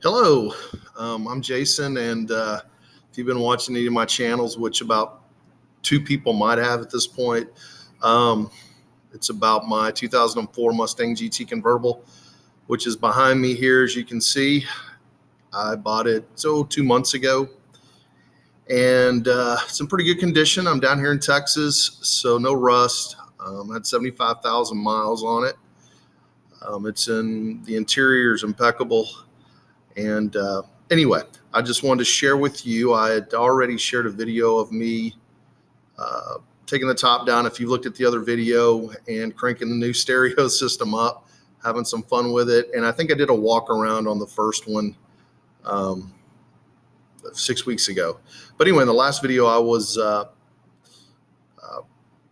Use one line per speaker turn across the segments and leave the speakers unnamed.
Hello, I'm Jason, and if you've been watching any of my channels, which about two people might have at this point, um, it's about my 2004 Mustang GT convertible, which is behind me here. As you can see, I bought it 2 months ago, and it's in pretty good condition. I'm down here in Texas, so no rust. I had 75,000 miles on it. The interior is impeccable. And anyway, I just wanted to share with you, I had already shared a video of me taking the top down, if you looked at the other video, and cranking the new stereo system up, having some fun with it. And I think I did a walk around on the first one 6 weeks ago. But anyway, in the last video, I was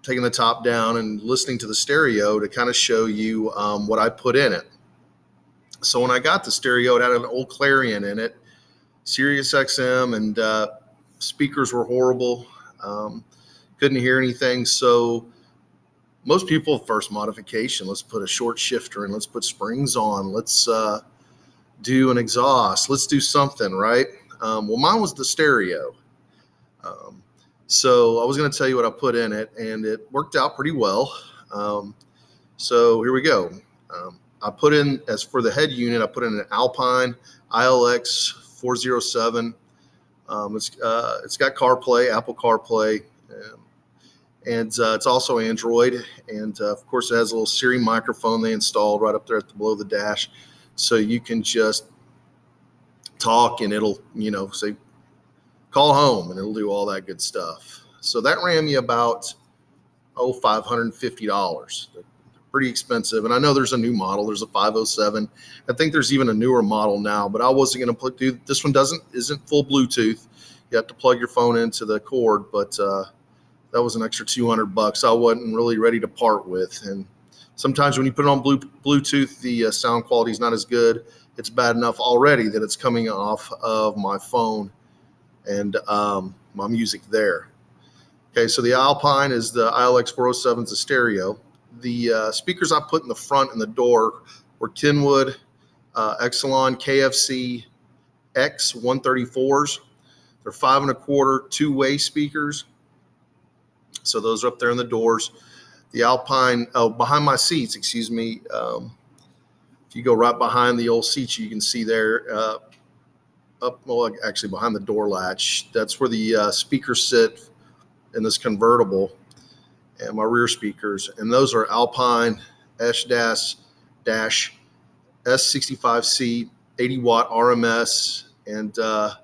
taking the top down and listening to the stereo to kind of show you what I put in it. So when I got the stereo, it had an old Clarion in it, Sirius XM, and speakers were horrible. Couldn't hear anything. So most people, first modification, let's put a short shifter in, let's put springs on, let's do an exhaust, let's do something, right? Well, mine was the stereo. So I was going to tell you what I put in it, and it worked out pretty well. So here we go. I put in, as for the head unit, I put in an Alpine ILX 407. It's got CarPlay, Apple CarPlay, and it's also Android. And of course, it has a little Siri microphone they installed right up there below the dash, so you can just talk and it'll, say, call home, and it'll do all that good stuff. So that ran me about $550. Pretty expensive. And I know there's a new model. There's a 507. I think there's even a newer model now, but I wasn't going to do this one. Isn't full Bluetooth. You have to plug your phone into the cord, but that was an extra $200 I wasn't really ready to part with. And sometimes when you put it on Bluetooth, the sound quality is not as good. It's bad enough already that it's coming off of my phone and my music there. Okay, so the Alpine is the ILX 407 is a stereo. The speakers I put in the front and the door were Kenwood Exelon KFC X 134s. They're 5 1/4 two-way speakers. So those are up there in the doors. The Alpine, behind my seats, excuse me. If you go right behind the old seats, you can see there, actually behind the door latch, that's where the speakers sit in this convertible. And my rear speakers, and those are Alpine S-S-S65C 80-watt RMS and a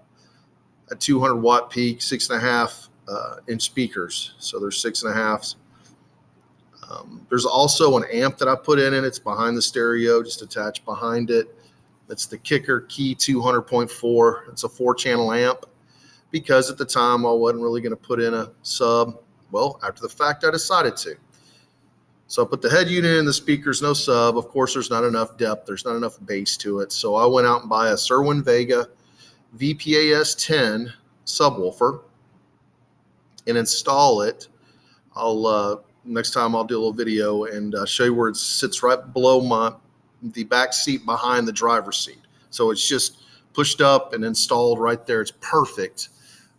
200-watt peak, 6.5 inch speakers. So there's 6.5s. There's also an amp that I put in it. It's behind the stereo, just attached behind it. It's the Kicker Key 200.4. It's a 4-channel amp because at the time I wasn't really going to put in a sub. Well, after the fact, I decided to. So I put the head unit in, the speakers, no sub. Of course, there's not enough depth. There's not enough bass to it. So I went out and buy a Cerwin Vega VPAS 10 subwoofer and install it. Next time I'll do a little video and show you where it sits right below the back seat behind the driver's seat. So it's just pushed up and installed right there. It's perfect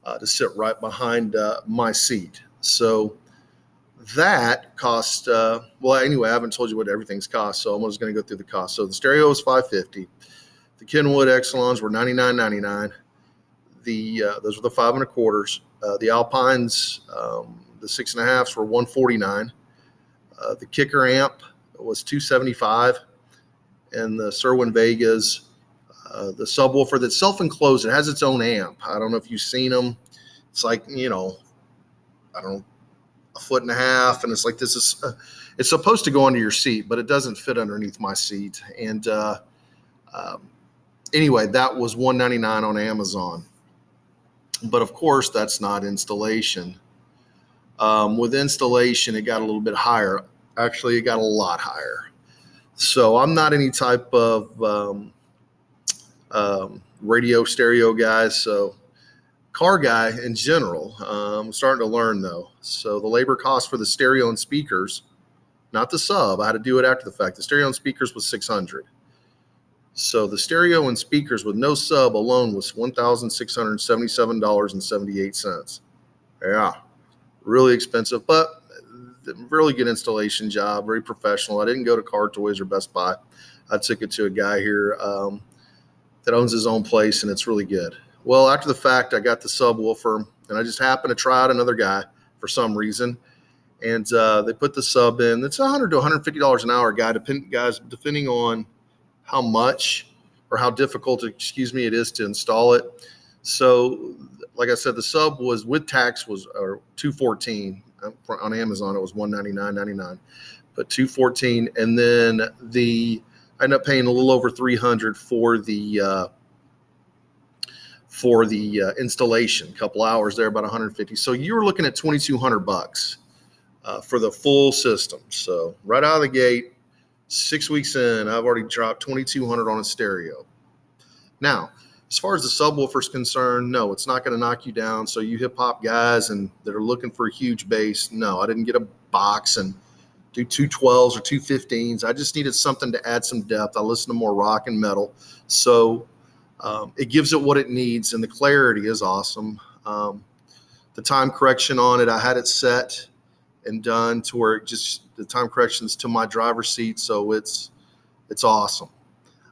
to sit right behind my seat. So that cost, anyway, I haven't told you what everything's cost, so I'm just going to go through the cost. So the stereo was $550. The Kenwood Exelons were $99.99. Those were the 5 1/4s. The Alpines, the 6.5s were $149. The Kicker amp was $275, and the Cerwin Vegas, the subwoofer that's self-enclosed, it has its own amp. I don't know if you've seen them. It's like, I don't know, 1.5 feet, and it's like this is it's supposed to go under your seat, but it doesn't fit underneath my seat. And anyway, that was $199 on Amazon. But of course, that's not installation. With installation, it got a little bit higher. Actually, it got a lot higher. So I'm not any type of radio stereo guy. So car guy in general. I'm starting to learn though. So the labor cost for the stereo and speakers, not the sub, I had to do it after the fact. The stereo and speakers was $600. So the stereo and speakers with no sub alone was $1,677.78. Yeah, really expensive, but really good installation job, very professional. I didn't go to Car Toys or Best Buy. I took it to a guy here that owns his own place, and it's really good. Well, after the fact, I got the subwoofer, and I just happened to try out another guy for some reason, and they put the sub in. It's $100 to $150 an hour, guys, depending on how much or how difficult, it is to install it. So, like I said, the sub was with tax was or $214 on Amazon. It was $199.99, but $214, and then I ended up paying a little over $300 for the installation. A couple hours there, about $150. So you were looking at $2,200 for the full system. So right out of the gate, 6 weeks in, I've already dropped $2,200 on a stereo. Now, as far as the subwoofer is concerned, no, it's not going to knock you down. So you hip hop guys and that are looking for a huge bass, no, I didn't get a box and do 212s or 215s. I just needed something to add some depth. I listen to more rock and metal. So it gives it what it needs, and the clarity is awesome. The time correction on it, I had it set and done to where the time corrections to my driver's seat. So it's awesome.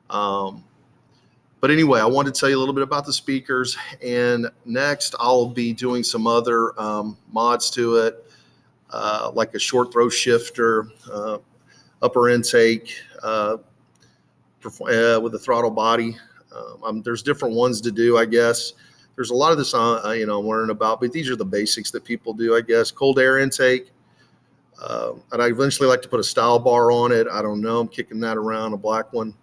But anyway, I wanted to tell you a little bit about the speakers, and next I'll be doing some other mods to it, like a short throw shifter, upper intake with a throttle body. There's different ones to do, I guess. There's a lot of this, I'm learning about, but these are the basics that people do, I guess. Cold air intake. And I eventually like to put a style bar on it. I don't know. I'm kicking that around, a black one.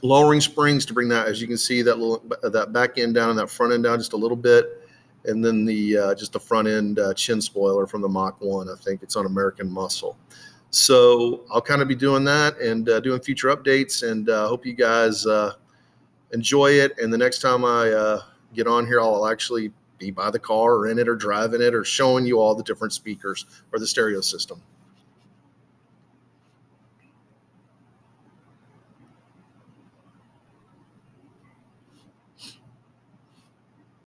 Lowering springs to bring that, as you can see, that back end down and that front end down just a little bit. And then just the front end chin spoiler from the Mach 1. I think it's on American Muscle. So I'll kind of be doing that and doing future updates, and hope you guys enjoy it. And the next time I get on here, I'll actually be by the car or in it or driving it or showing you all the different speakers or the stereo system.